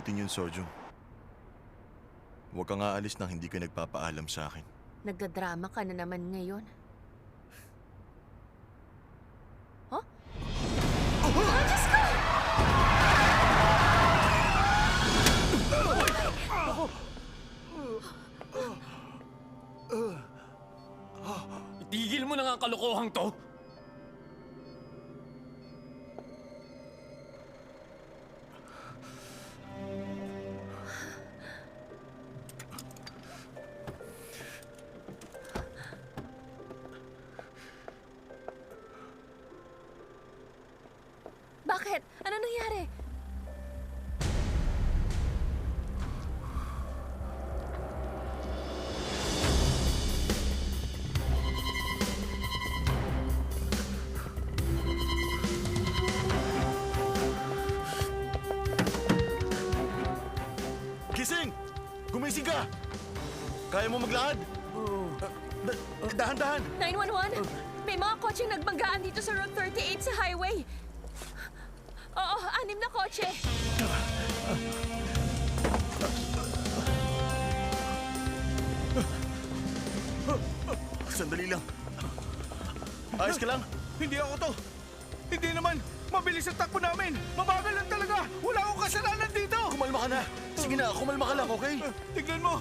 ulitin yun, Sojong. Huwag kang aalis nang hindi ka nagpapaalam sa akin. Nagdadrama ka na naman ngayon. Huh? Oh, Diyos ko! Itigil mo na nga ang kalokohang to! Bakit? Ano nangyari? Gising! Gumising ka! Kaya mo maglakad? Dahan-dahan! 911? May mga kotseng nagbanggaan dito sa Route 38 sa highway. Oo, 6 na kotse. Sandali lang. Ayos ka lang? Hindi ako to. Hindi naman. Mabilis ang takbo namin. Mabagal lang talaga. Wala akong kasalanan dito. Kumalma ka na. Sige na, kumalma ka lang, okay? Tignan mo.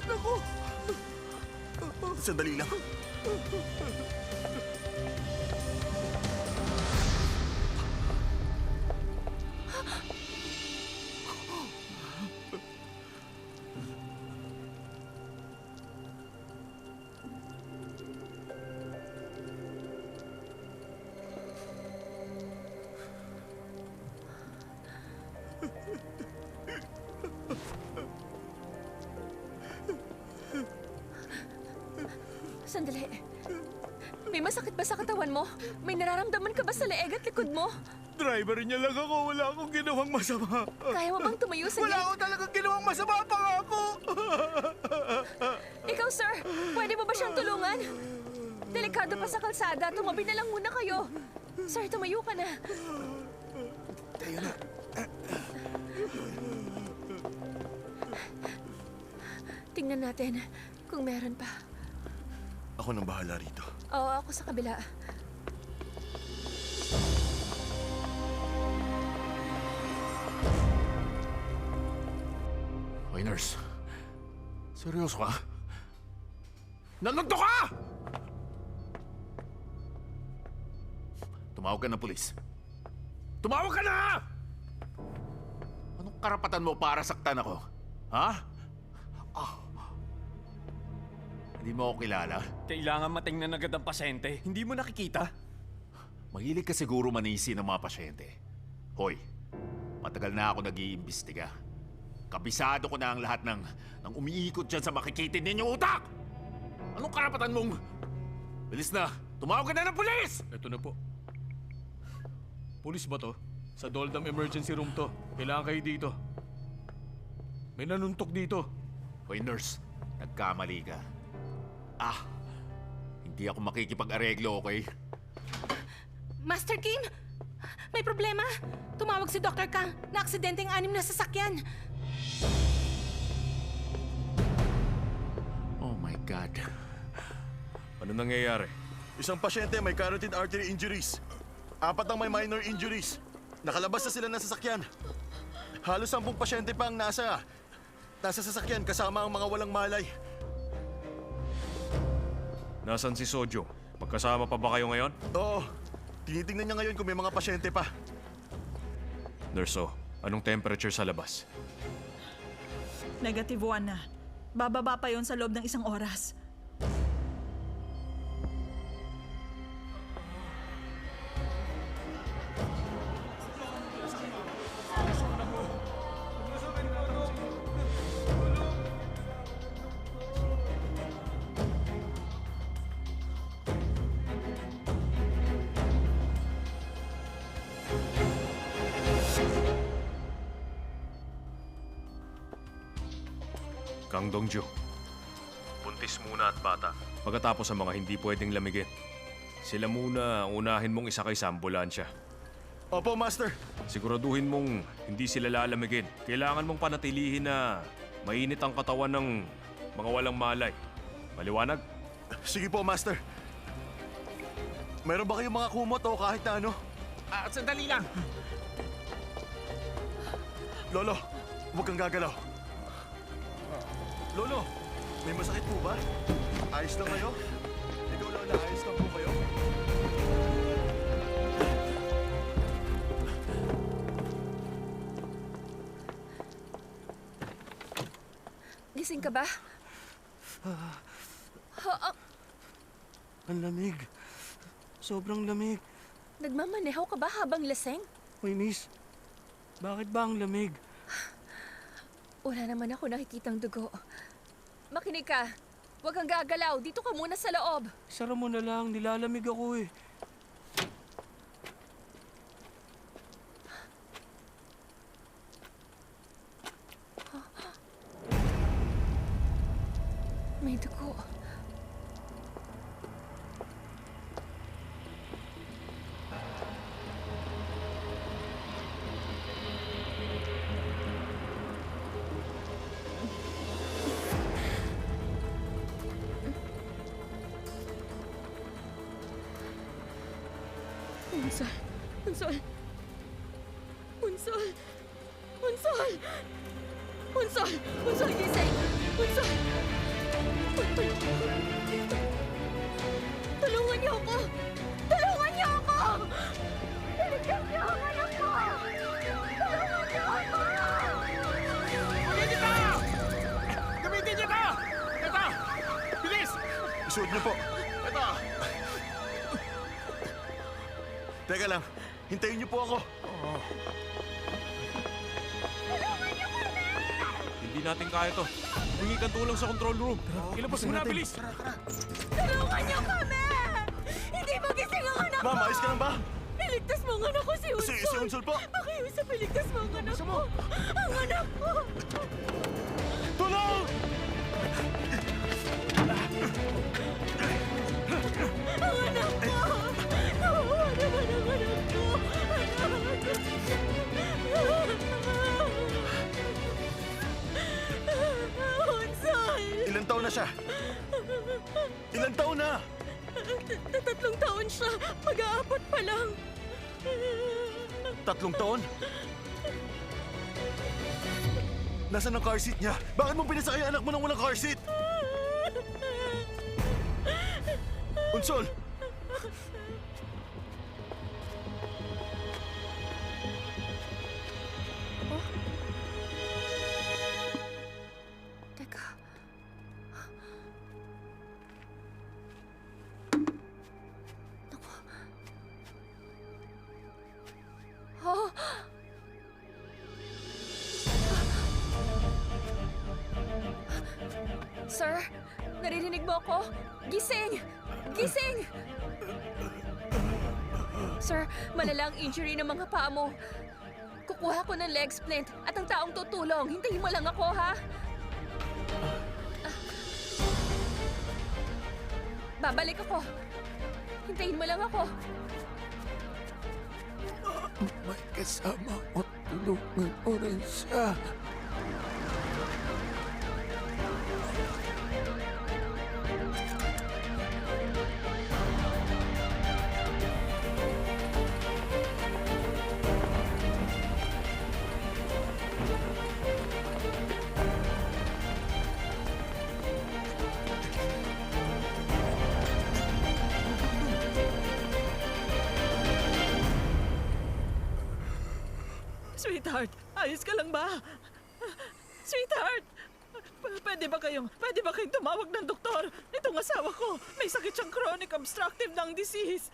Naku. Sandali lang. Sandali. May masakit ba sa katawan mo? May nararamdaman ka ba sa leeg at likod mo? Driver niya lang ako. Wala akong ginawang masama. Kaya mo bang tumayo sa Wala akong talagang ginawang masama pa nga ako. Ikaw, sir, pwede mo ba siyang tulungan? Delikado pa sa kalsada. Tumabi na lang muna kayo. Sir, tumayo ka na. Tayo na. Tingnan natin kung meron pa. Ako nang bahala rito. Oo, ako sa kabila. Hoy, nurse. Seryoso ka? Nanunto ka! Tumawag ka ng pulis. Tumawag ka na! Anong karapatan mo para saktan ako? Ha? Hindi mo ako kilala? Kailangan matingnan agad ang pasyente. Hindi mo nakikita? Mahilig ka siguro manisi ng mga pasyente. Hoy, matagal na ako nag-iimbestiga. Kabisado ko na ang lahat ng umiikot dyan sa makikitid ninyong utak! Anong karapatan mong... Bilis na! Tumawag ka na ng pulis! Ito na po. Pulis ba to? Sa Doldam Emergency Room to. Kailangan kayo dito. May nanuntok dito. Hoy, nurse. Nagkamali ka. Hindi ako makikipag-areglo, okay? Master Kim! May problema! Tumawag si Dr. Kang na aksidente ang 6 na sasakyan. Oh my God. Ano nangyayari? Isang pasyente may carotid artery injuries. 4 ang may minor injuries. Nakalabas na sila ng sasakyan. Halos 10 pasyente pa ang nasa sasakyan kasama ang mga walang malay. Nasaan si Sojo? Magkasama pa ba kayo ngayon? Oo. Tinitingnan niya ngayon kung may mga pasyente pa. Nurse, anong temperature sa labas? -1 na. Bababa pa yon sa loob ng 1 oras. Kang Dongju. Buntis muna at bata. Pagkatapos ang mga hindi pwedeng lamigin. Sila muna ang unahin mong isakay sa ambulansya. Opo, Master. Siguraduhin mong hindi sila lalamigin. Kailangan mong panatilihin na mainit ang katawan ng mga walang malay. Maliwanag? Sige po, Master. Meron ba kayong mga kumot o kahit na ano? Sandali lang. Lolo, huwag kang gagalaw. Lolo, may masakit po ba? Ayos lang kayo? Ikaw, Lola, ayos lang po kayo? Gising ka ba? Ang lamig. Sobrang lamig. Nagmamaneho ka ba habang laseng? Uy, miss. Bakit ba ang lamig? Wala naman ako nakikitang dugo. Makinig ka. Huwag kang gagalaw. Dito ka muna sa loob. Sara mo na lang. Nilalamig ako eh. May dugo. Unsol! Unsol! Unsol! Unsol! Unsol! Unsol, gising! Unsol! Tulungan niyo ako! Tulungan niyo ako! Taligyan niyo ang anak ko! Tulungan niyo ako! Gamitin niyo ito! Ito! Bilis! Isuot niyo po. Ito! Teka lang, hintayin niyo po ako. Hindi natin kaya to. Hingi kang tulong sa control room. Ilabas mo na, bilis! Tulungan niyo kami! Hindi magising ang anak ko! Ma'am, ayos ka lang ba? Iligtas mo ang anak ko, si Unsol! Si Unsol po! Pakiusap, iligtas mo ang anak ko! Ang anak ko! Tulong! Ang anak ko! Kawawa naman ang anak ko! Unsol! Ilan taon na siya? Ilan taon na? 3 taon siya. Mag-aapat pa lang. 3 taon? Nasaan ang car seat niya? Bakit mo pinasakay ang anak mo nang walang car seat? Unsol! Teka. Naku. Oh! Sir, naririnig mo ako? Gising! Gising! Sir, malalang injury ng mga paa mo. Kukuha ko ng leg splint at ang taong tutulong. Hintayin mo lang ako, ha? Babalik ako. Hintayin mo lang ako. May kasama o tulungan mo rin siya. Sweetheart, ayos ka lang ba? Sweetheart! Pwede ba kayong tumawag ng doktor? Itong asawa ko, may sakit siyang chronic obstructive lung disease.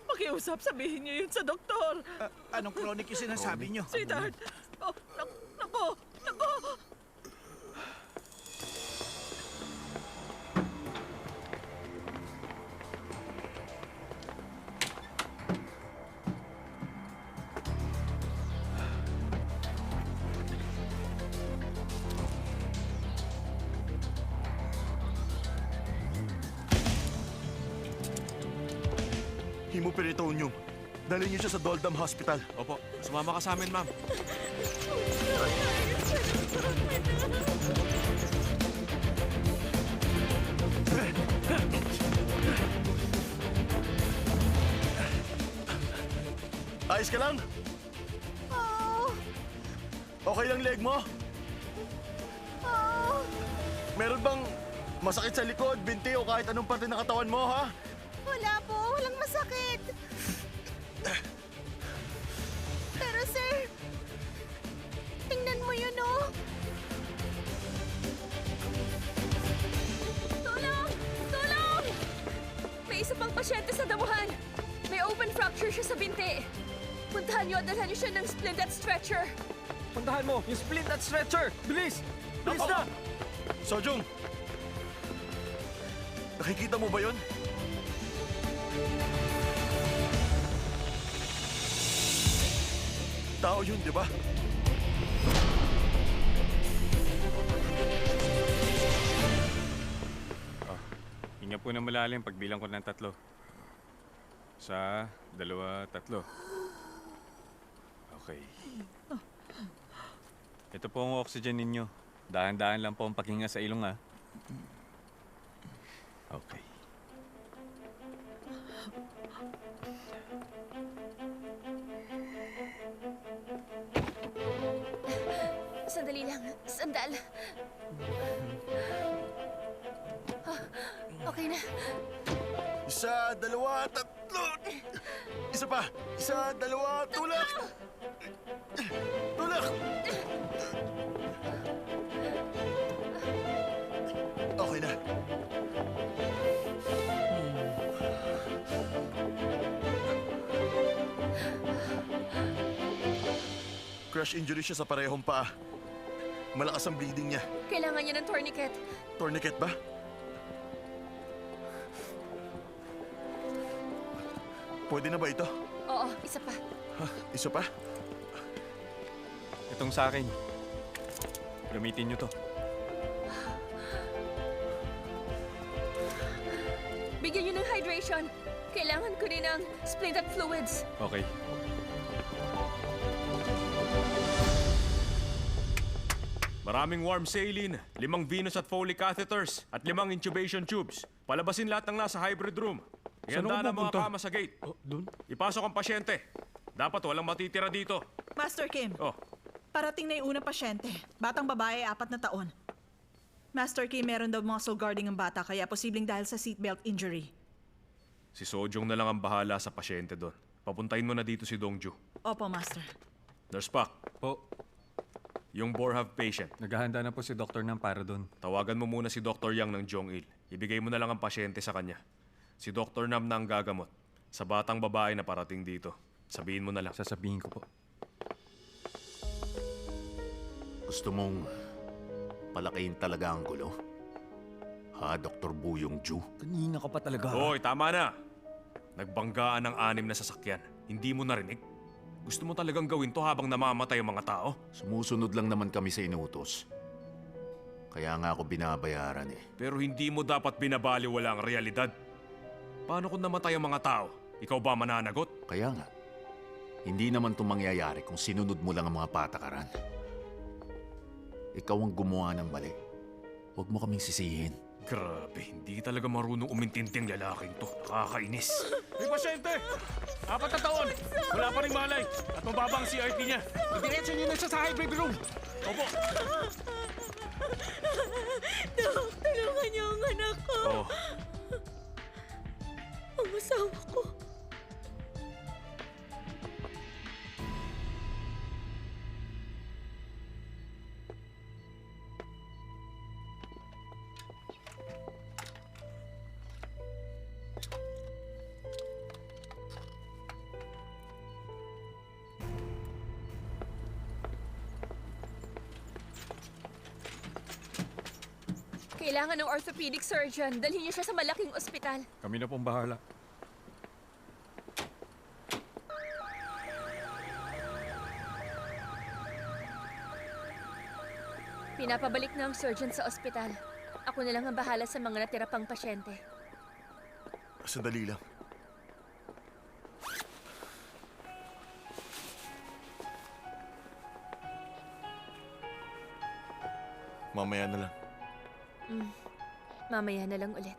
Pakiusap, sabihin niyo yun sa doktor. Anong chronic yung sinasabi niyo? Sweetheart! Oh, nako! Nako! Himoperitonium. Dalhin niyo siya sa Doldam Hospital. Opo, sumama ka sa amin, ma'am. Ayos ka lang? Okay lang leg mo? Meron bang masakit sa likod, binti o kahit anong parte ng katawan mo, ha? Wala po, walang masakit. Pero sir, tingnan mo yun, oh. Tulong! Tulong! May isa pang pasyente sa damuhan. May open fracture siya sa binti. Puntahan niyo at dalhan niyo siya ng splint at stretcher. Puntahan mo, yung splint at stretcher! Bilis! Bilis na! Sojung! Nakikita mo ba yun? Tao yun, di ba? Hinga po na malalim pagbilang ko ng 3. 1, 2, 3. Okay. Ito po ang oxygen ninyo. Dahan-dahan lang po ang paghinga sa ilong, ha? Okay. Sandali lang. Sandal. Ah, okay na. 1, 2, 3. Isa pa. 1, 2, tulak! Tulak! Okay na. Crush injury siya sa parehong paa. Malakas ang bleeding niya. Kailangan niya ng tourniquet. Tourniquet ba? Pwede na ba ito? Oo, isa pa. Ha? Isa pa? Itong sa akin. Gamitin nyo to. Bigyan niyo ng hydration. Kailangan ko rin ng splint at fluids. Okay. Maraming warm saline, 5 venous at Foley catheters, at 5 intubation tubes. Palabasin lahat ng nasa hybrid room. Saan Ihanda ako ng mga pupunta? kama sa gate. Oh, doon? Ipasok ang pasyente. Dapat walang matitira dito. Master Kim, Oh, parating na yung unang pasyente. Batang babae, 4 na taon. Master Kim, meron daw muscle guarding ang bata kaya posibleng dahil sa seatbelt injury. si Sojong na lang ang bahala sa pasyente doon. Papuntahin mo na dito si Dongju. Opo, Master. Nurse Pak, Po, yung Borhav patient. naghahanda na po si Dr. Nam para doon. Tawagan mo muna si Dr. Yang ng Jong-il. Ibigay mo na lang ang pasyente sa kanya. Si Dr. Nam na ang gagamot. Sa batang babae na parating dito. Sabihin mo na lang. Sasabihin ko po. Gusto mong palakihin talaga ang gulo? Ha, Dr. Buyong Ju? Kanina ka pa talaga. Hoy, tama na! Nagbanggaan ng 6 na sasakyan. Hindi mo narinig? Gusto mo talagang gawin to habang namamatay ang mga tao? Sumusunod lang naman kami sa inutos. Kaya nga ako binabayaran eh. Pero hindi mo dapat binabaliwala ang realidad. Paano kung namatay ang mga tao? Ikaw ba mananagot? Kaya nga, hindi naman itong mangyayari kung sinunod mo lang ang mga patakaran. Ikaw ang gumawa ng mali. Huwag mo kaming sisihin. Grabe, hindi talaga marunong umintindi ang lalaking to. Nakakainis. May pasyente! 4 na taon! Wala pa rin malay! At mababa ang CRT niya! Idiretso niyo na siya sa hybrid room! Opo! Dok, tulungan niyo ang anak ko. Oh, Ang asawa ko. Kailangan ng orthopedic surgeon. Dalhin niyo siya sa malaking ospital. Kami na pong bahala. Pinapabalik na ang surgeon sa ospital. Ako na lang ang bahala sa mga natira pang pasyente. Sandali lang. Mamaya na lang. Mamaya na lang ulit.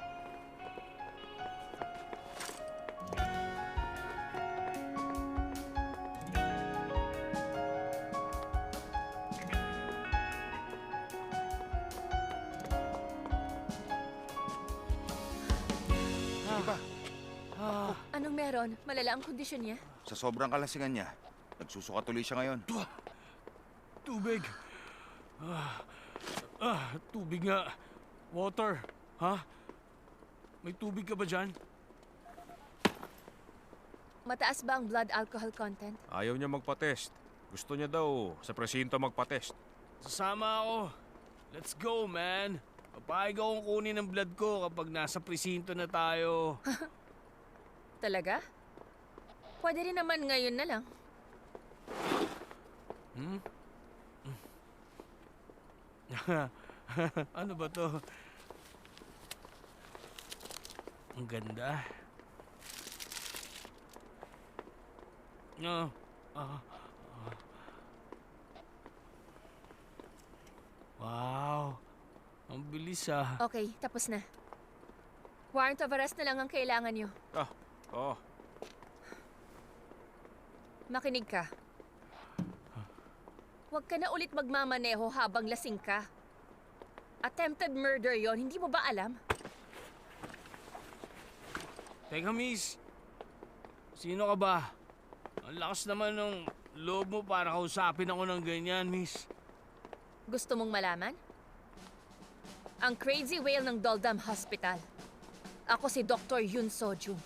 Anong meron? Malala ang kondisyon niya? Sa sobrang kalasingan niya, nagsusuka tuloy siya ngayon. Tubig. Tubig nga. Water. Ha? May tubig ka ba dyan? Mataas ba ang blood alcohol content? Ayaw niya magpa-test. Gusto niya daw sa presinto magpa-test. Sasama ako. Let's go, man. Papayag akong kunin ang blood ko kapag nasa presinto na tayo. Talaga? Pwede rin naman ngayon na lang. Ano ba to? Ang ganda. Wow. Ang bilis ah. Okay, tapos na. Warrant of arrest na lang ang kailangan nyo. Oh. Makinig ka. Huwag ka na ulit magmamaneho habang lasing ka. Attempted murder yon, hindi mo ba alam? Teka, miss. Sino ka ba? Ang lakas naman ng loob mo para kausapin ako ng ganyan, miss. Gusto mong malaman? Ang crazy whale ng Doldam Hospital. Ako si Dr. Yun Sojung.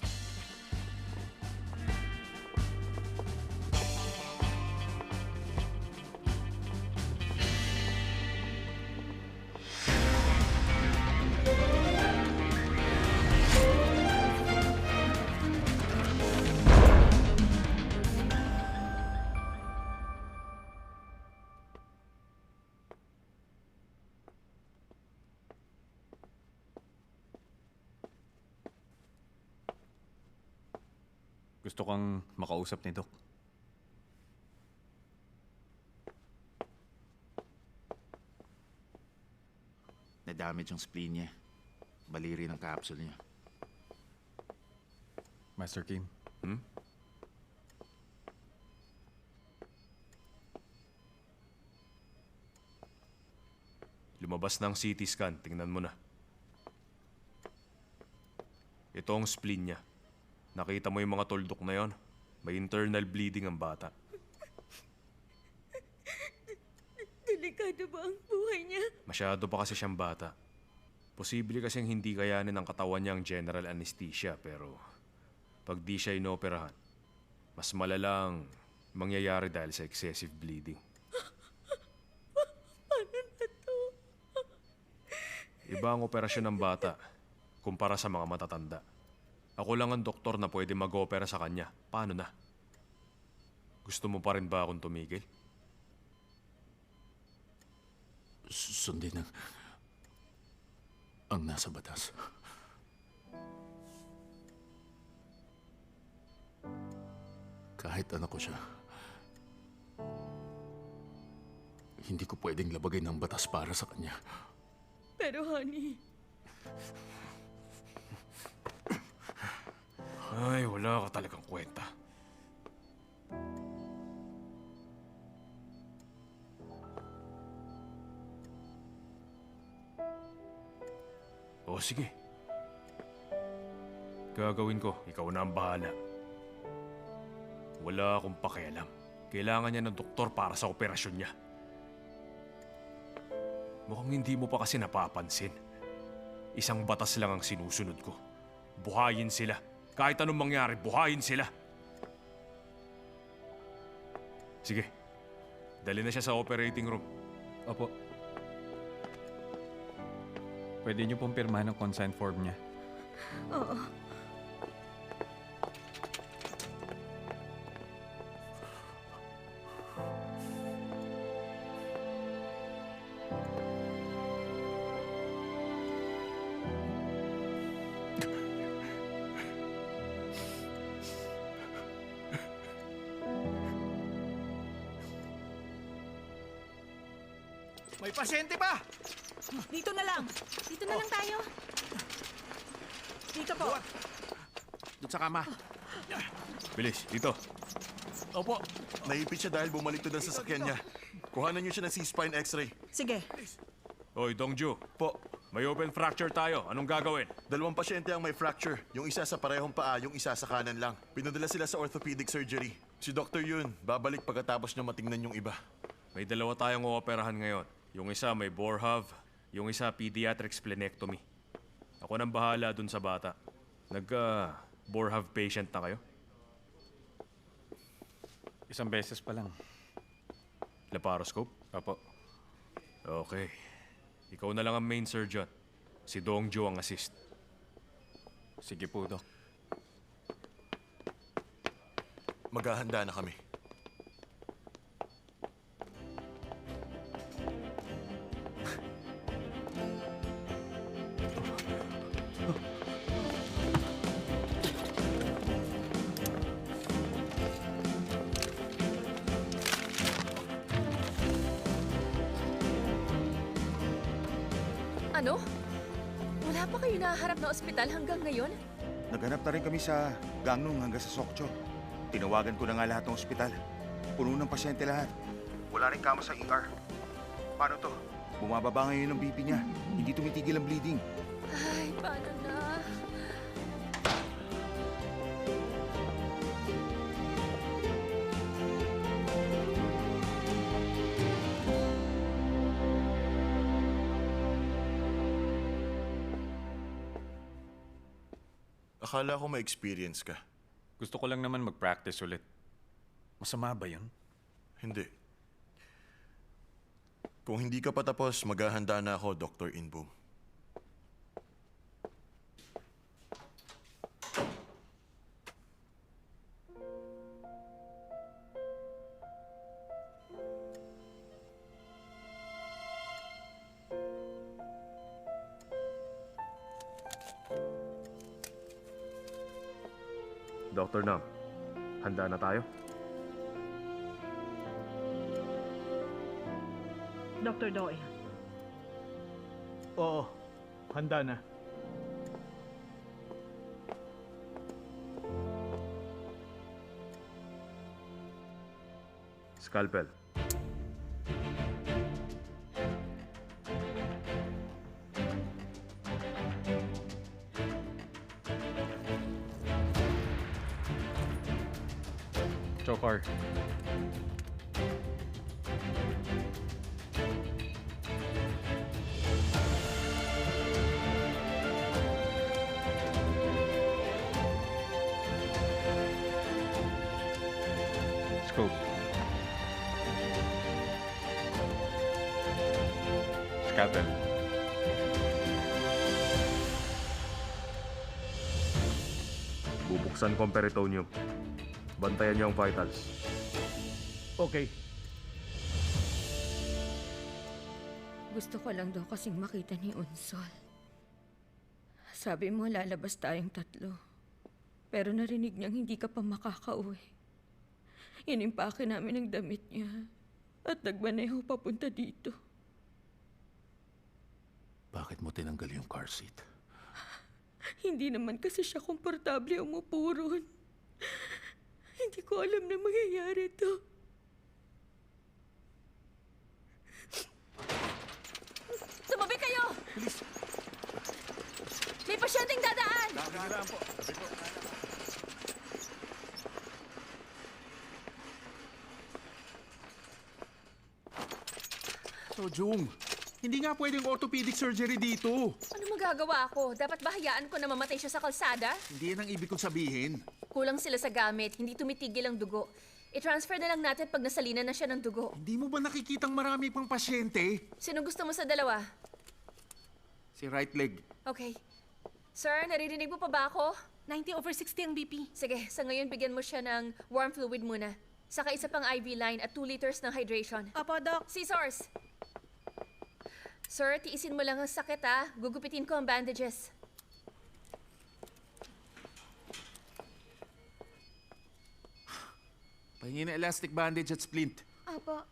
Gusto kang makausap ni Doc. Na-damage yung spleen niya. Bali rin ang capsule niya. Master Kim. Lumabas na ang CT scan. Tingnan mo na. Ito ang spleen niya. Nakita mo yung mga tuldok na yon? May internal bleeding ang bata. Delikado ba ang buhay niya? Masyado pa kasi siyang bata. Posible kasing hindi kayanin ng katawan niya ang general anesthesia, pero pag di siya inoperahan, mas malalang mangyayari dahil sa excessive bleeding. Paano na to? Iba ang operasyon ng bata kumpara sa mga matatanda. Ako lang ang doktor na pwede mag-opera sa kanya. Paano na? Gusto mo pa rin ba akong tumigil? Sundin ang nasa batas. Kahit anak ko siya, hindi ko pwedeng labagay ng batas para sa kanya. Pero honey, Ay, wala ka talagang kwenta. O sige. Gagawin ko. Ikaw na ang bahala. Wala akong pakialam. Kailangan niya ng doktor para sa operasyon niya. Mukhang hindi mo pa kasi napapansin. Isang batas lang ang sinusunod ko. Buhayin sila. Kahit anong mangyari, buhayin sila. Sige. Dali na siya sa operating room. Opo. Pwede niyo pong pirmahan ang consent form niya. oo. May May pasyente pa! Dito na lang. Dito na lang tayo. Dito po. Doon sa kama. Bilis, dito. Opo. Naipit siya dahil bumalik ang sasakyan niya. Kuhanan niyo siya ng C-spine x-ray. Sige. Oy, Dongju. Po, May open fracture tayo. Anong gagawin? 2 pasyente ang may fracture. Yung isa sa parehong paa, yung isa sa kanan lang. Pinadala sila sa orthopedic surgery. Si Dr. Yun, babalik pagkatapos niya matingnan yung iba. May 2 tayong ooperahan ngayon. Yung isa may Boerhaave, yung isa pediatric splenectomy. Ako nang bahala dun sa bata. Boerhaave patient na kayo? Isang beses pa lang. Laparoscope? Opo. Okay. Ikaw na lang ang main surgeon. Si Dongju ang assist. Sige po, Doc. Maghahanda na kami. Ano? Wala pa kayo naharap na ospital hanggang ngayon? Naghanap na rin kami sa Gangnong hanggang sa Sokcho. Tinawagan ko na nga lahat ng ospital. Puno ng pasyente lahat. Wala rin kama sa ER. Paano to? Bumababa ngayon ang BP niya. Hindi tumitigil ang bleeding. Ay, paano na? Akala ko may experience ka. Gusto ko lang naman mag-practice ulit. Masama ba yun? Hindi. Kung hindi ka pa tapos, maghahanda na ako, Dr. Inboom. Dr. Nam, handa na tayo? Dr. Doyle. Oo. Handa na. Scalpel. Chokar. Scope. Scalpel. Bubuksan ko ang peritoneum. Bantayan niyo ang vitals. Okay. Gusto ko lang daw kasing makita ni Unsol. Sabi mo lalabas tayong 3. Pero narinig niyang hindi ka pa makakauwi. Inimpake namin ang damit niya at nagmaneho papunta dito. Bakit mo tinanggal yung car seat? Hindi naman kasi siya komportable umupo ron. Hindi ko alam na mangyayari to. Tumabi kayo! May pasyenteng dadaan! So, Jung, hindi nga pwedeng orthopedic surgery dito. Ano magagawa ko? Dapat ba hayaan ko na mamatay siya sa kalsada? Hindi yan ang ibig kong sabihin. Kulang sila sa gamit, hindi tumitigil ang dugo. I-transfer na lang natin pag nasalina na siya ng dugo. Hindi mo ba nakikitang marami pang pasyente? Sino gusto mo sa dalawa? Si right leg. Okay. Sir, naririnig mo pa ba ako? 90/60 ang BP. Sige, sa ngayon bigyan mo siya ng warm fluid muna. Saka isa pang IV line at 2 liters ng hydration. Opo, Doc. Scissors! Sir, tiisin mo lang ang sakit ha. Gugupitin ko ang bandages. Pahingin na elastic bandage at splint. Apo.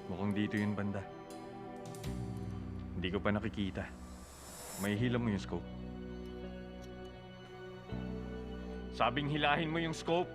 Mukhang dito yung banda. Hindi ko pa nakikita. May hila mo yung scope. Sabing hilahin mo yung scope!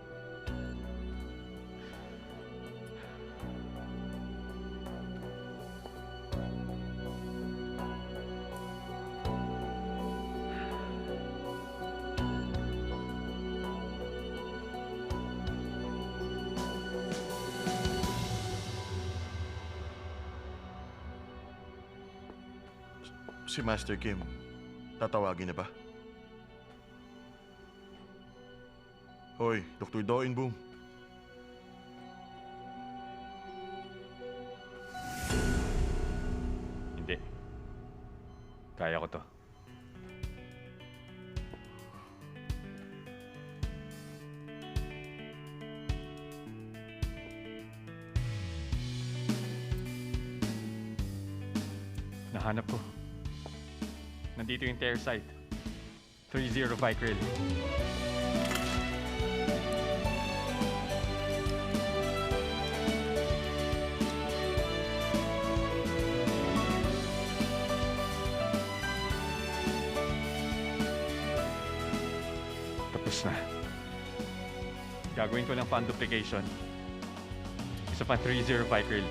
Si Master Kim, tatawagin na ba? Hoy, Dr. Do In-boom. Hindi. Kaya ko to. Nahanap ko. Nandito yung tear site. 30 Vicryl. Tapos na. Gagawin ko ng fan duplication. Isa pa 30 Vicryl.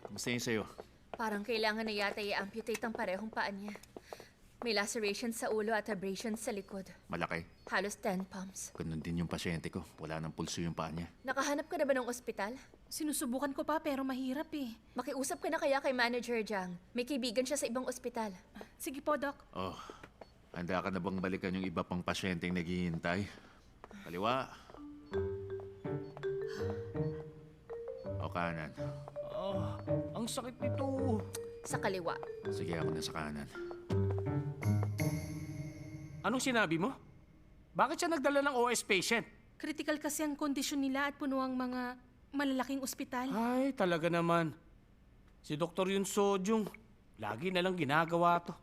Kamusta yun sa'yo? Parang kailangan na yata i-amputate ang parehong paa niya. May lacerations sa ulo at abrasions sa likod. Malaki. Halos 10 pumps. Ganun din yung pasyente ko. Wala nang pulso yung paa niya. Nakahanap ka na ba ng ospital? Sinusubukan ko pa pero mahirap eh. Makiusap ka na kaya kay Manager Jiang. May kaibigan siya sa ibang ospital. Sige po, Doc. Oh, handa ka na bang balikan yung iba pang pasyenteng naghihintay? Kaliwa. O kanan. Ang sakit nito. Sa kaliwa. Sige, ako na sa kanan. Anong sinabi mo? Bakit siya nagdala ng OS patient? Critical kasi ang kondisyon nila at puno ang mga malalaking ospital. Ay, talaga naman. Si Dr. Yun Sojung, lagi na lang ginagawa to.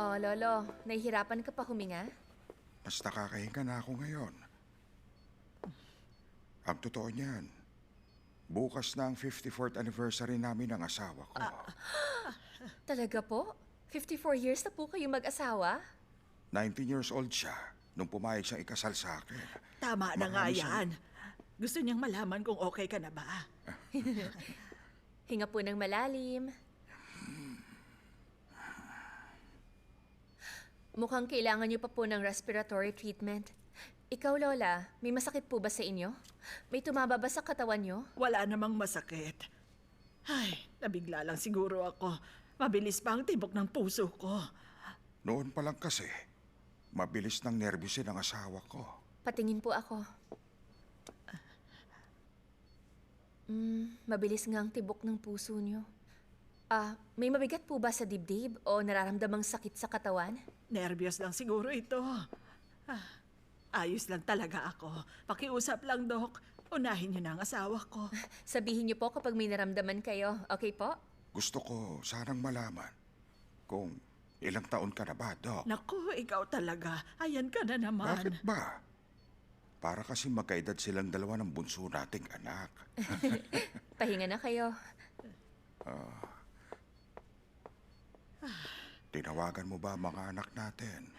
Oh, Lolo, nahihirapan ka pa huminga? Mas nakakahinga na ako ngayon. Ang totoo niyan, bukas na ang 54th anniversary namin ng asawa ko. Talaga po? 54 years na po kayo mag-asawa? 19 years old siya nung pumayag siyang ikasal sa akin. Tama na nga Marami siyang- yan. Gusto niyang malaman kung okay ka na ba. Hinga po ng malalim. Mukhang kailangan niyo pa po ng respiratory treatment. Ikaw, Lola, may masakit po ba sa inyo? May tumaba ba sa katawan niyo? Wala namang masakit. Ay, nabigla lang siguro ako. Mabilis pa ang tibok ng puso ko. Noon pa lang kasi, mabilis nang nervyusin ang asawa ko. Patingin po ako. Mabilis nga ang tibok ng puso niyo. May mabigat po ba sa dibdib o nararamdamang sakit sa katawan? Nervyos lang siguro ito. Ayos lang talaga ako. Pakiusap lang, Doc. Unahin niyo na ang asawa ko. Sabihin niyo po kapag may naramdaman kayo, okay po? Gusto ko sanang malaman kung ilang taon ka na ba, Doc? Naku, ikaw talaga. Ayan ka na naman. Bakit ba? Para kasi magkaedad silang dalawa ng bunso nating anak. Pahinga na kayo. Tinawagan mo ba ang mga anak natin?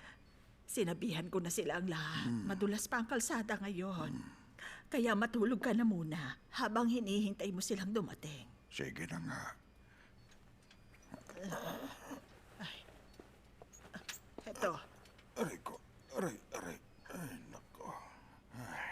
Sinabihan ko na sila ang lahat. Madulas pa ang kalsada ngayon. Kaya matulog ka na muna habang hinihintay mo silang dumating. Sige na nga. Eto, Aray ko. Aray, aray. Ay, nako. Ay.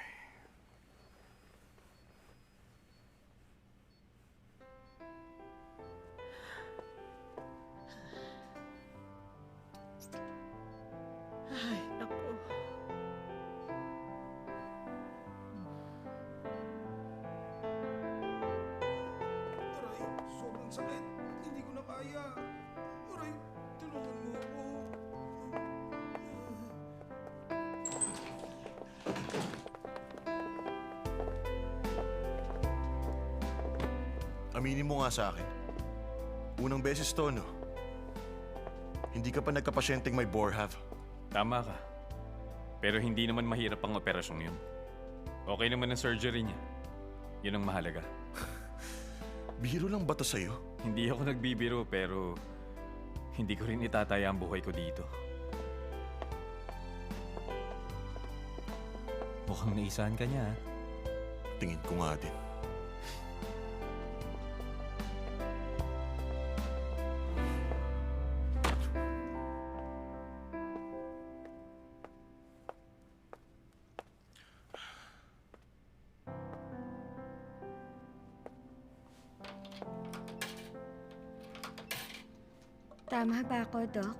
kaya. Aray, tulungan mo ako. Aminin mo nga sa akin. Unang beses to, no? Hindi ka pa nagkapasyenteng may Boerhaave. Tama ka. Pero hindi naman mahirap ang operasyong yun. Okay naman ang surgery niya. Yun ang mahalaga. Biro lang ba to sa'yo? Hindi ako nagbibiro pero hindi ko rin itataya ang buhay ko dito. Mukhang naisahan ka niya, ha? Tingin ko nga din. Tama ba ako, Doc?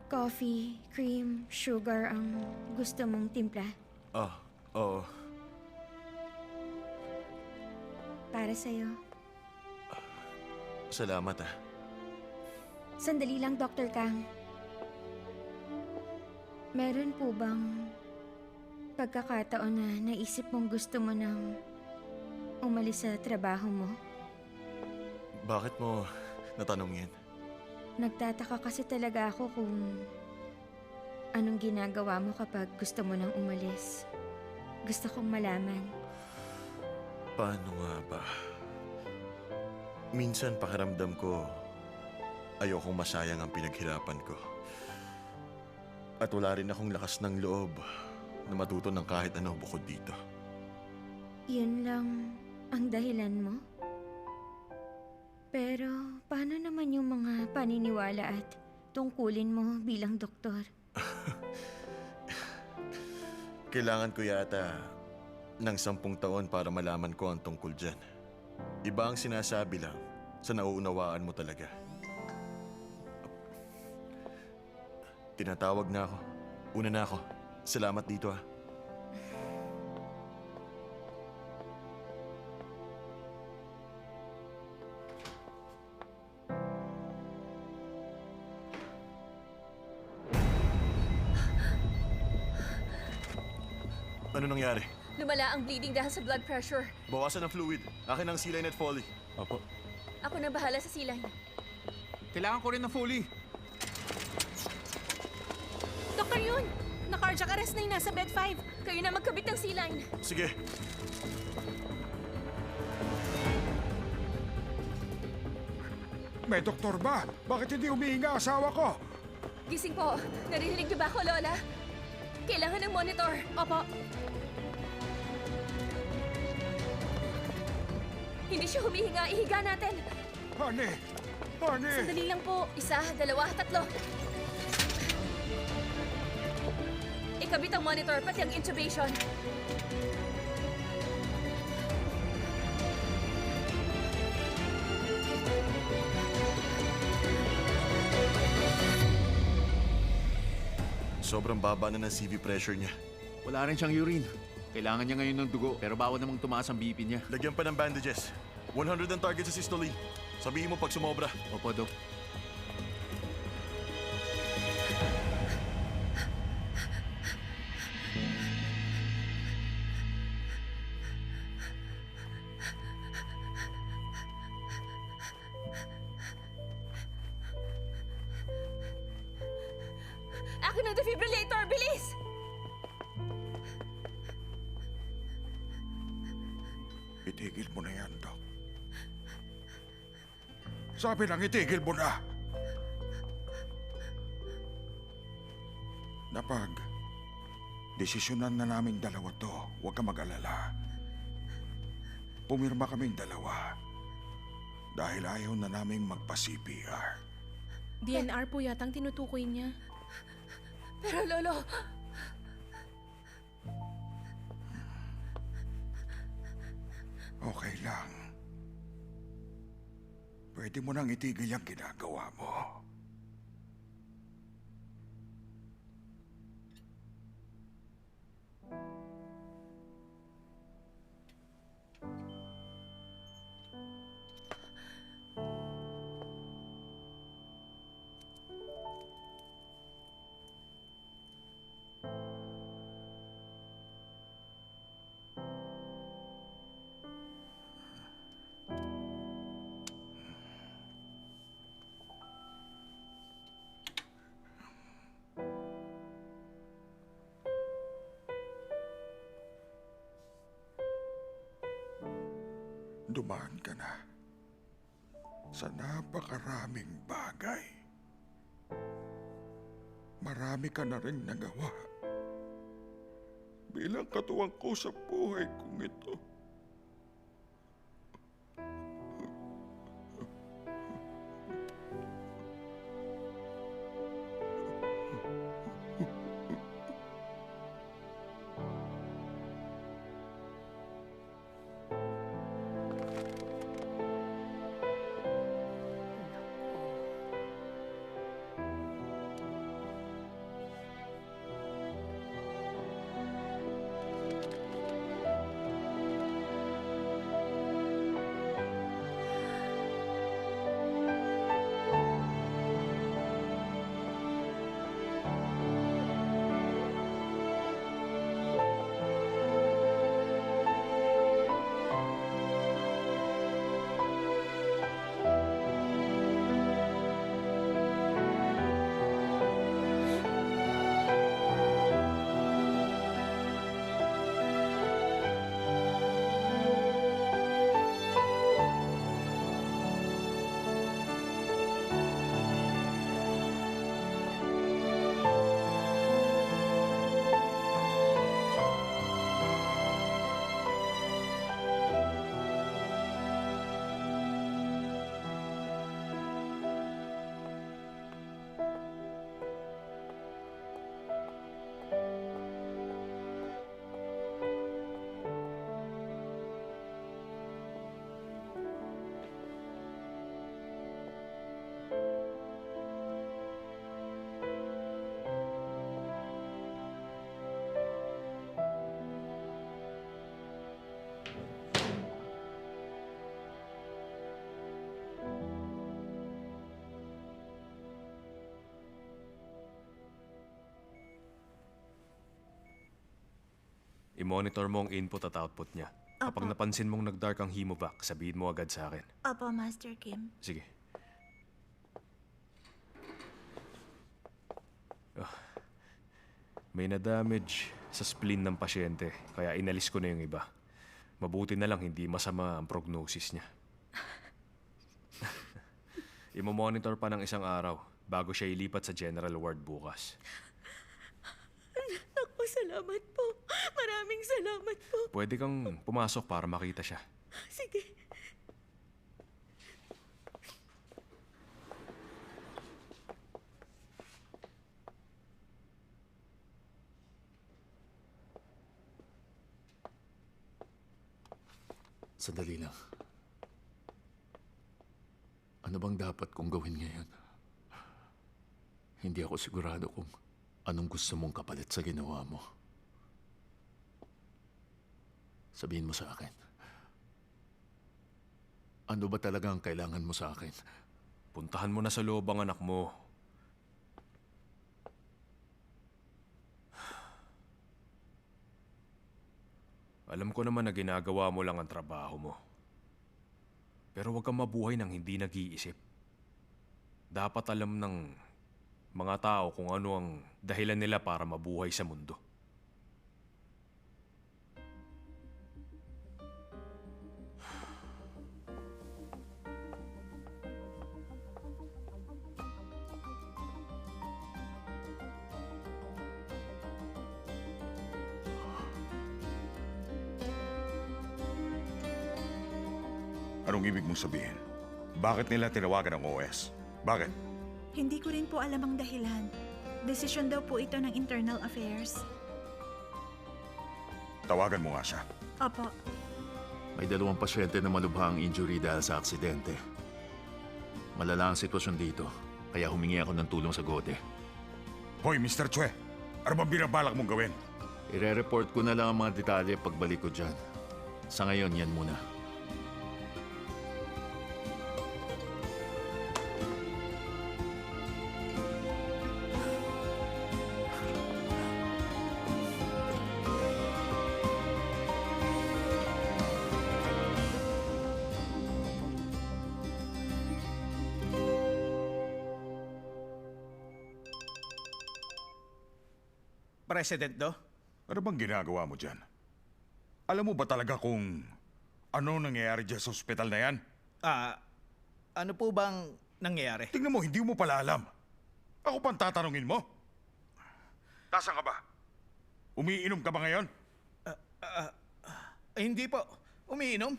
Coffee, cream, sugar ang gusto mong timpla? Oo. Para sa'yo. Salamat, ah. Sandali lang, Dr. Kang. Meron po bang pagkakataon na naisip mong gusto mo nang umalis sa trabaho mo? Bakit mo natanong yan? Nagtataka kasi talaga ako kung anong ginagawa mo kapag gusto mo nang umalis. Gusto kong malaman. Paano nga ba? Minsan pakiramdam ko, ayokong masayang ang pinaghirapan ko. At wala rin akong lakas ng loob na matuto ng kahit ano bukod dito. Yun lang ang dahilan mo? Pero paano naman yung mga paniniwala at tungkulin mo bilang doktor? Kailangan ko yata ng 10 taon para malaman ko ang tungkol dyan. Iba ang sinasabi lang sa nauunawaan mo talaga. Tinatawag na ako. Una na ako. Salamat dito, ah. Ano nangyari? Lumala ang bleeding dahil sa blood pressure. Bawasan ng fluid. Akin ang saline at Foley. Opo. Ako na bahala sa silay. Kailangan ko rin ng Foley. Dr. Yun! Na-cardiac arrest na yung nasa bed 5. Kayo na magkabit ng C-line. Sige. May doktor ba? Bakit hindi umihinga asawa ko? Gising po. Narinig niyo ba ako, Lola? Kailangan ng monitor. Opo. Hindi siya humihinga. Ihiga natin. Honey! Honey! Sandali lang po. 1, 2, 3. Ikabit ang monitor, pati ang intubation. Sobrang baba na ng CV pressure niya. Wala rin siyang urine. Kailangan niya ngayon ng dugo, pero bawal namang tumaas ang BP niya. Lagyan pa ng bandages. 100 ang target sa systole. Sabihin mo pag sumobra. Opo, Dok. Akin ang defibrillator! Bilis! Itigil mo na yan, Doc. Sabi lang, itigil mo na. Napag, desisyonan na naming dalawa to, huwag ka mag-alala. Pumirma kaming dalawa dahil ayaw na naming magpa-CPR. DNR po yatang tinutukoy niya. Pero, Lolo, Okay lang. Pwede mo nang itigil ang ginagawa mo. Dumaan ka na sa napakaraming bagay. Marami ka na rin nagawa bilang katuwang ko sa buhay kong ito. I-monitor mo ang input at output niya. Kapag napansin mong nag-dark ang hemovac, sabihin mo agad sa akin. Opo, Master Kim. Sige. May na-damage sa spleen ng pasyente, kaya inalis ko na yung iba. Mabuti na lang hindi masama ang prognosis niya. Imo-monitor pa ng isang araw bago siya ilipat sa general ward bukas. Naku, salamat po. Maraming salamat po. Pwede kang pumasok para makita siya. Sige. Sandali lang. Ano bang dapat kong gawin ngayon? Hindi ako sigurado kung anong gusto mong kapalit sa ginawa mo. Sabihin mo sa akin. Ano ba talaga ang kailangan mo sa akin? Puntahan mo na sa loob ang anak mo. Alam ko naman na ginagawa mo lang ang trabaho mo. Pero huwag kang mabuhay ng hindi nag-iisip. Dapat alam ng mga tao kung ano ang dahilan nila para mabuhay sa mundo. Anong ibig mong sabihin? Bakit nila tinawagan ang OS? Bakit? Hindi ko rin po alam ang dahilan. Desisyon daw po ito ng Internal Affairs. Tawagan mo nga siya. Opo. May 2 pasyente na malubhang injury dahil sa aksidente. Malala ang sitwasyon dito, kaya humingi ako ng tulong sa Gode. Hoy, Mr. Chue! Ano bang binabalak mong gawin? Ire-report ko na lang ang mga detalye pagbalik ko dyan. Sa ngayon, yan muna. President do? Ano bang ginagawa mo dyan? Alam mo ba talaga kung Ano nangyayari dyan sa ospital na yan? Ano po bang nangyayari? Tingnan mo, hindi mo pala alam. Ako pang tatanungin mo. Nasaan ka ba? Umiinom ka ba ngayon? Hindi po. Umiinom?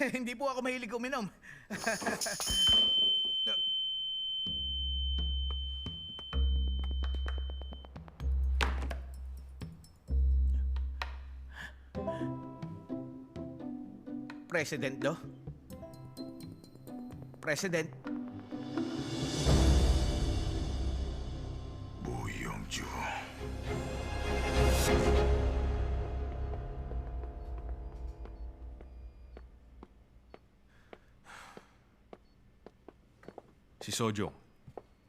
Hindi po ako mahilig uminom. President do? President? Buyong Ju. Si Sojong,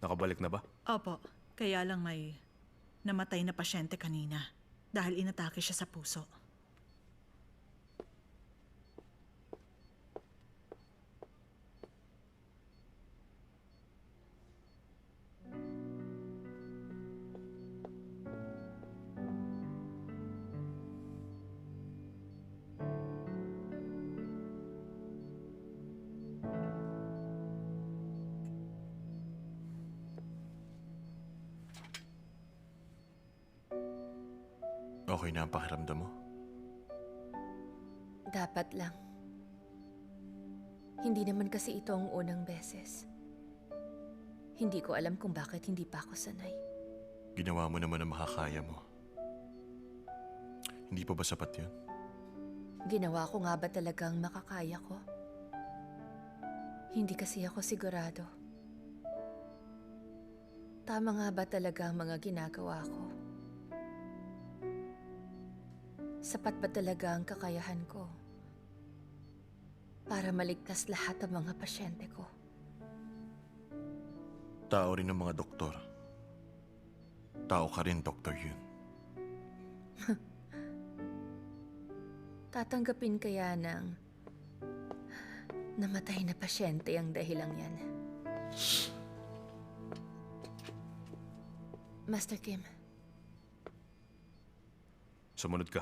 nakabalik na ba? Opo, kaya lang may namatay na pasyente kanina dahil inatake siya sa puso. Okay na ang pakiramdam mo? Dapat lang. Hindi naman kasi ito ang unang beses. Hindi ko alam kung bakit hindi pa ako sanay. Ginawa mo naman ang makakaya mo. Hindi pa ba sapat yun? Ginawa ko nga ba talagang makakaya ko? Hindi kasi ako sigurado. Tama nga ba talaga ang mga ginagawa ko? Sapat ba talaga ang kakayahan ko para maligtas lahat ng mga pasyente ko? Tao rin ng mga doktor. Tao ka rin, Dr. Yun. Tatanggapin kaya ng namatay na pasyente ang dahilang yan? Master Kim. Sumunod ka.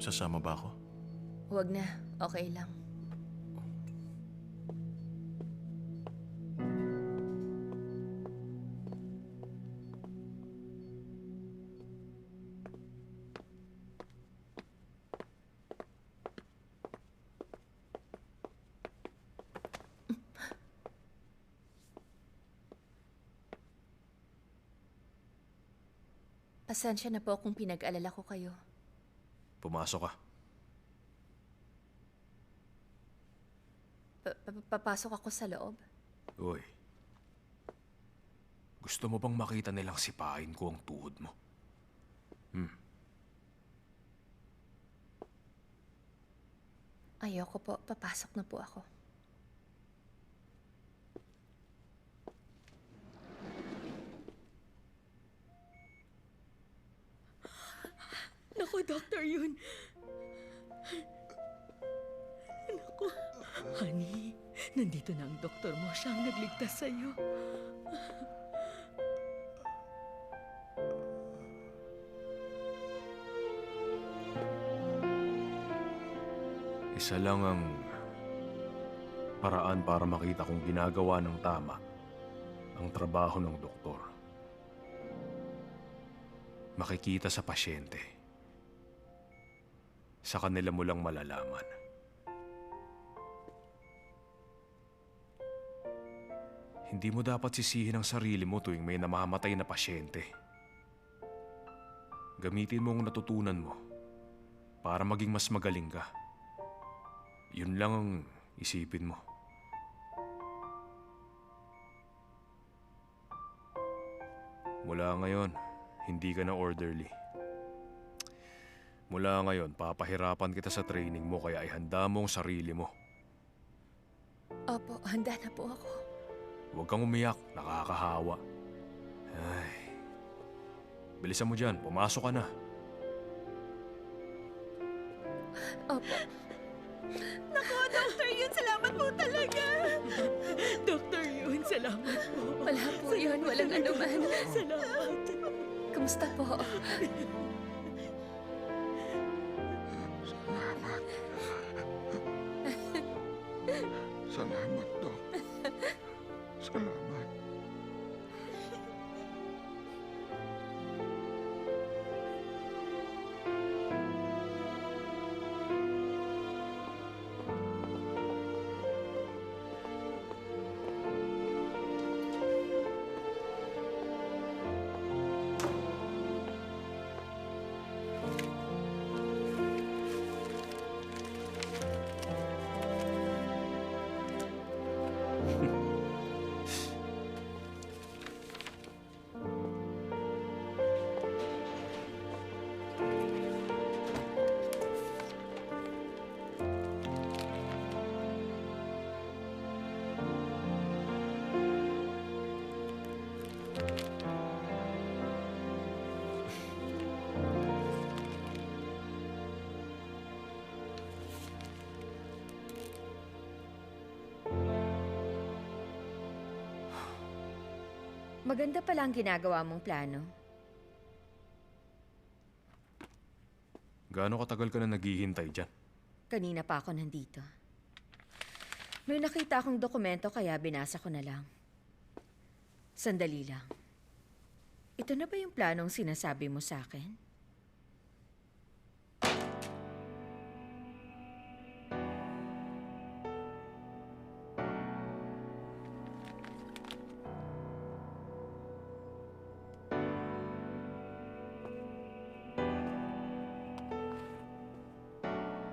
Sasama ba ako? Huwag na. Okay lang. Pasensya na po kung pinag-alala ko kayo. Pumasok ka. Papasok ako sa loob. Uy. Gusto mo bang makita nilang sipain ko ang tuhod mo? Ayoko po. Papasok na po ako. Naku, Dr. Yun. Naku, honey, nandito na ang doktor mo. Siya ang nagligtas sa'yo. Isa lang ang paraan para makita kung ginagawa ng tama ang trabaho ng doktor. Makikita sa pasyente. Sa kanila mo lang malalaman. Hindi mo dapat sisihin ang sarili mo tuwing may namamatay na pasyente. Gamitin mo ang natutunan mo para maging mas magaling ka. Yun lang ang isipin mo. Mula ngayon, hindi ka na orderly. Mula ngayon, papahirapan kita sa training mo kaya ihanda mo ang sarili mo. Opo, handa na po ako. Huwag kang umiyak, nakakahawa. Ay. Bilisan mo dyan, pumasok ka na. Opo. Naku, Dr. Yun, salamat po talaga. Dr. Yun, salamat po. Wala po yun, walang anuman. Salamat. Kamusta po? Salamat, Dok. Salamat. Maganda pala ang ginagawa mong plano. Gaano katagal ka na naghihintay dyan? Kanina pa ako nandito. May nakita akong dokumento kaya binasa ko na lang. Sandali lang. Ito na ba yung planong sinasabi mo sa akin?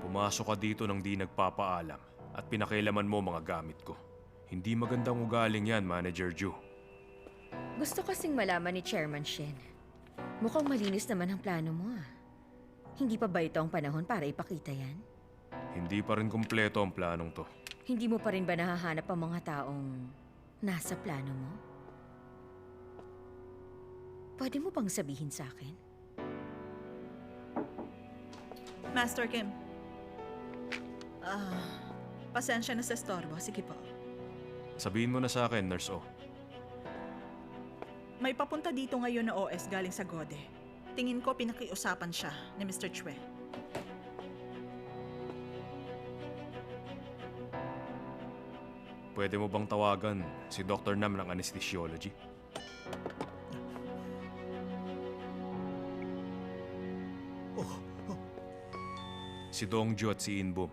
Pumasok ka dito nang di nagpapaalam at pinakailaman mo mga gamit ko. Hindi magandang ugaling yan, Manager Ju. Gusto kasing malaman ni Chairman Shen. Mukhang malinis naman ang plano mo ah. Hindi pa ba ito ang panahon para ipakita yan? Hindi pa rin kumpleto ang planong to. Hindi mo pa rin ba nahahanap ang mga taong nasa plano mo? Pwede mo bang sabihin sa akin? Master Kim. Pasensya na sa estorbo. Sige po. Sabihin mo na sa akin, Nurse O. May papunta dito ngayon na OS galing sa Gode. Tingin ko pinakiusapan siya ni Mr. Chue. Pwede mo bang tawagan si Dr. Nam ng anesthesiology? Si Dongju at si Inbom.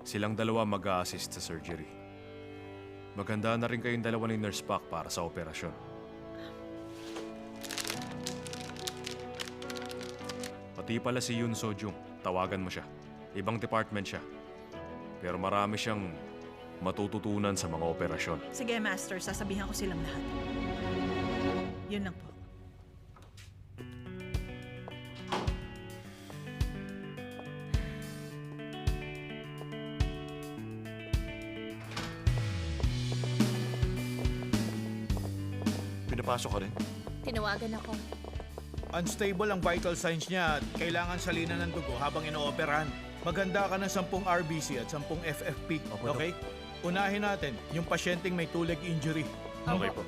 Silang dalawa mag-a-assist sa surgery. Maganda na rin kayong dalawa ni Nurse Pak para sa operasyon. Pati pala si Yun Sojung, tawagan mo siya. Ibang department siya. Pero marami siyang matututunan sa mga operasyon. Sige, Master. Sasabihan ko silang lahat. Yun lang po. Pinapasok ka rin? Tinawagan ako. Unstable ang vital signs niya at kailangan salinan ng dugo habang inooperahan. Maganda ka ng 10 RBC at 10 FFP, okay? Unahin natin yung pasyenteng may two-leg injury. Okay po.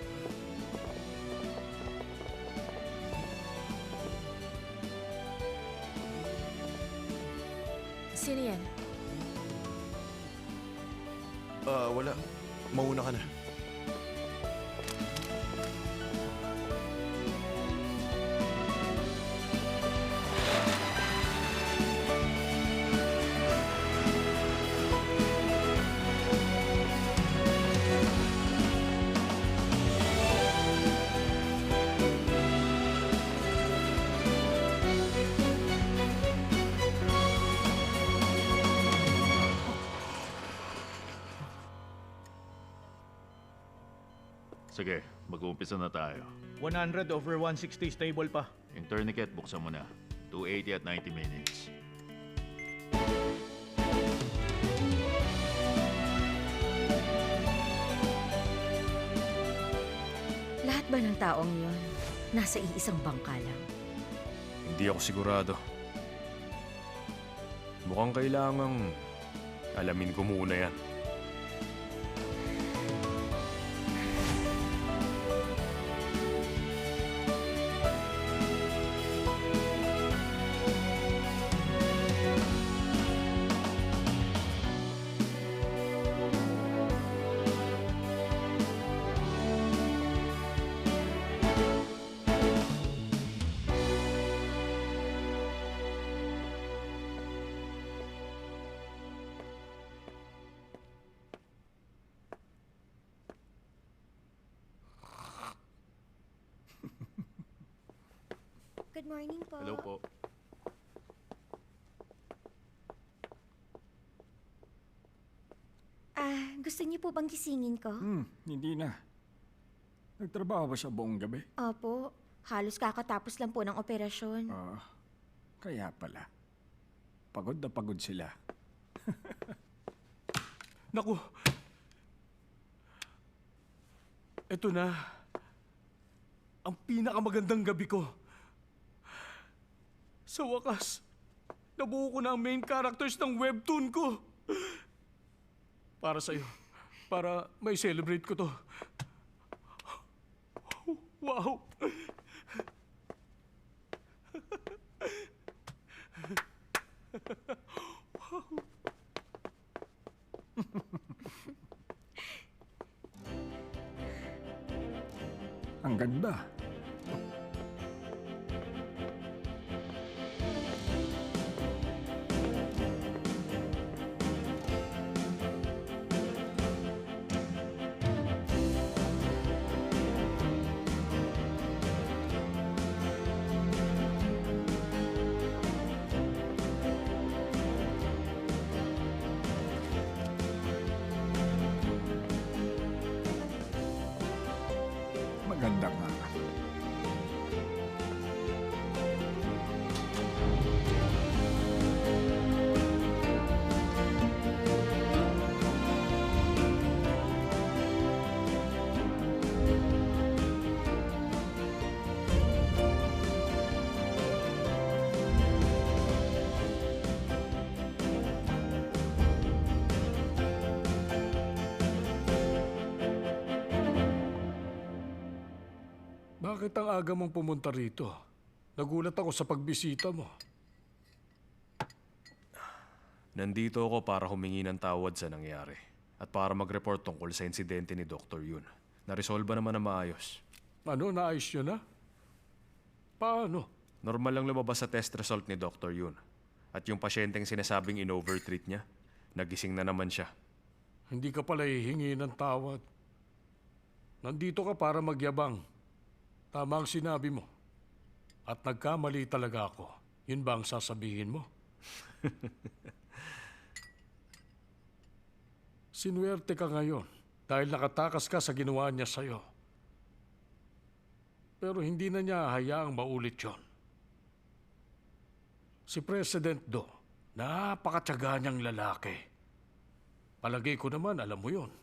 Sino yan? Wala. Mauna ka na. Sige, mag-uumpisa na tayo. 100/160 stable pa. Yung tourniquet, buksan mo na. 280 at 90 minutes. Lahat ba ng taong yon nasa iisang bangka lang? Hindi ako sigurado. Mukhang kailangang alamin ko muna yan. Good morning po. Hello po. Gusto niyo po bang gisingin ko? Hindi na. Nagtrabaho ba siya buong gabi? Opo. Halos kakatapos lang po ng operasyon. Kaya pala. Pagod na pagod sila. Naku! Ito na. Ang pinakamagandang gabi ko. Sa wakas, nabuo ko na ang main characters ng webtoon ko. Para sa'yo. Para may celebrate ko to. Wow! Ang ganda. Maganda nga. Bakit ang aga mong pumunta rito? Nagulat ako sa pagbisita mo. Nandito ako para humingi ng tawad sa nangyari at para mag-report tungkol sa insidente ni Dr. Yun. Naresolba naman na maayos. Ano, naayos yun na? Paano? Normal lang lumabas sa test result ni Dr. Yun. At yung pasyenteng sinasabing in-overtreat niya, nagising na naman siya. Hindi ka pala hihingi ng tawad. Nandito ka para magyabang. Tama ang sinabi mo. At nagkamali talaga ako. Yun ba ang sasabihin mo? Sinuwerte ka ngayon dahil nakatakas ka sa ginawa niya sa'yo. Pero hindi na niya hayaang maulit yon. Si President Do, napakatyaga niyang lalaki. Palagay ko naman, alam mo yon.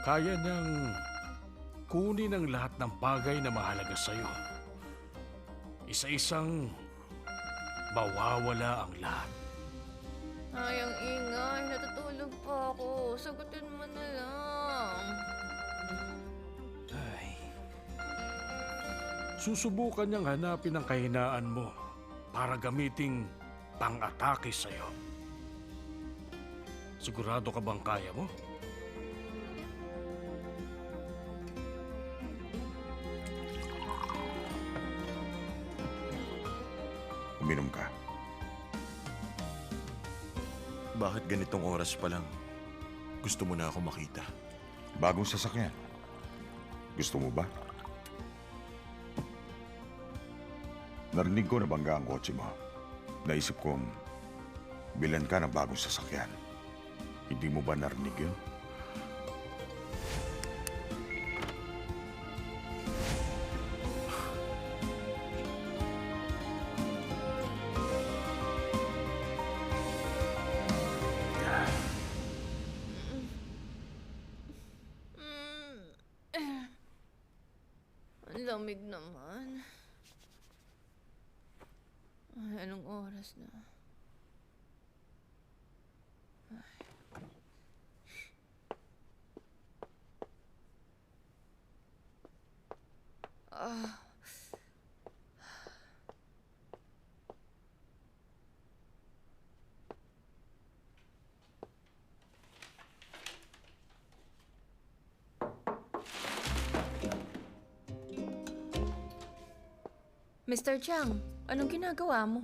Kaya niyang kunin ang lahat ng bagay na mahalaga sa'yo. Isa-isang mawawala ang lahat. Ay, ang ingay. Natutulog pa ako. Sagutin mo na lang. Susubukan niyang hanapin ang kahinaan mo para gamiting pang-atake sa'yo. Sigurado ka bang kaya mo? Uminom ka. Bakit ganitong oras pa lang? Gusto mo na ako makita. Bagong sasakyan. Gusto mo ba? Narinig ko na bangga ang kotse mo. Naisip kong bilan ka ng bagong sasakyan. Hindi mo ba narinig yun? Ang lamig naman. Ay, anong oras na? Mr. Chang, anong ginagawa mo?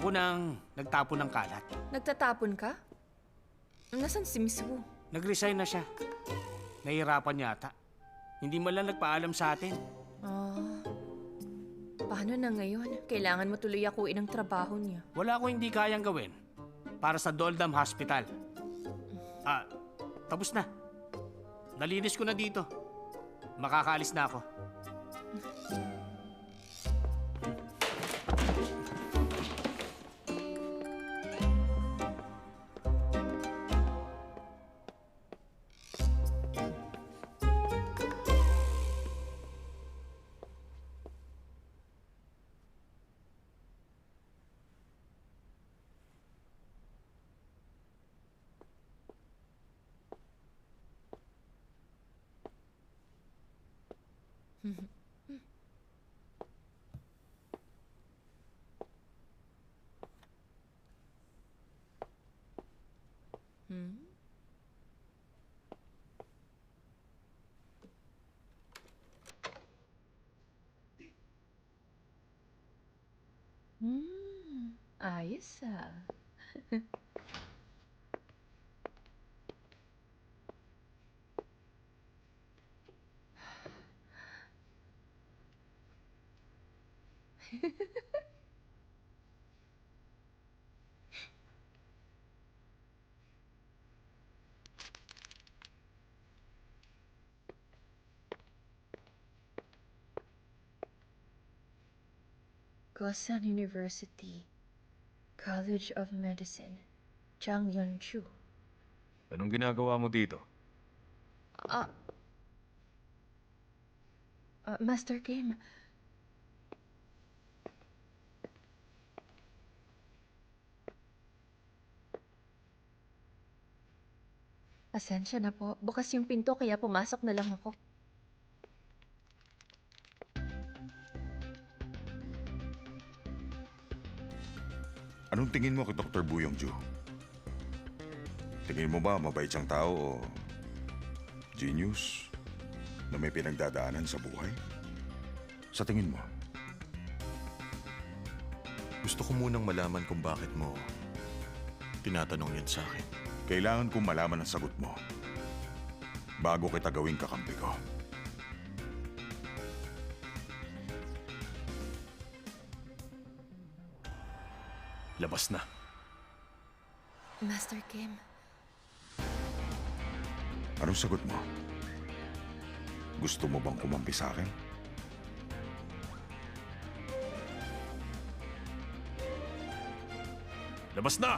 Ako nang nagtapon ng kalat. Nagtatapon ka? Nasaan si Miss Wu? Nag-resign na siya. Nahihirapan yata. Hindi man lang nagpaalam sa atin. Paano na ngayon? Kailangan mo tuloy akuin ang trabaho niya. Wala akong hindi kayang gawin para sa Doldam Hospital. Tapos na. Nalinis ko na dito. Makakaalis na ako. Ayos ah. Gosan University, College of Medicine, Changyunchu. Anong ginagawa mo dito? Master Kim. Pasensya na po. Bukas yung pinto kaya pumasok na lang ako. Anong tingin mo kay Dr. Buyongju? Tingin mo ba mabait siyang tao o genius na may pinagdadaanan sa buhay? Sa tingin mo? Gusto ko munang malaman kung bakit mo tinatanong yun sa akin. Kailangan kong malaman ang sagot mo bago kita gawing kakampi ko. Labas na. Master Kim. Anong sagot mo? Gusto mo bang kumampi sa akin? Labas na!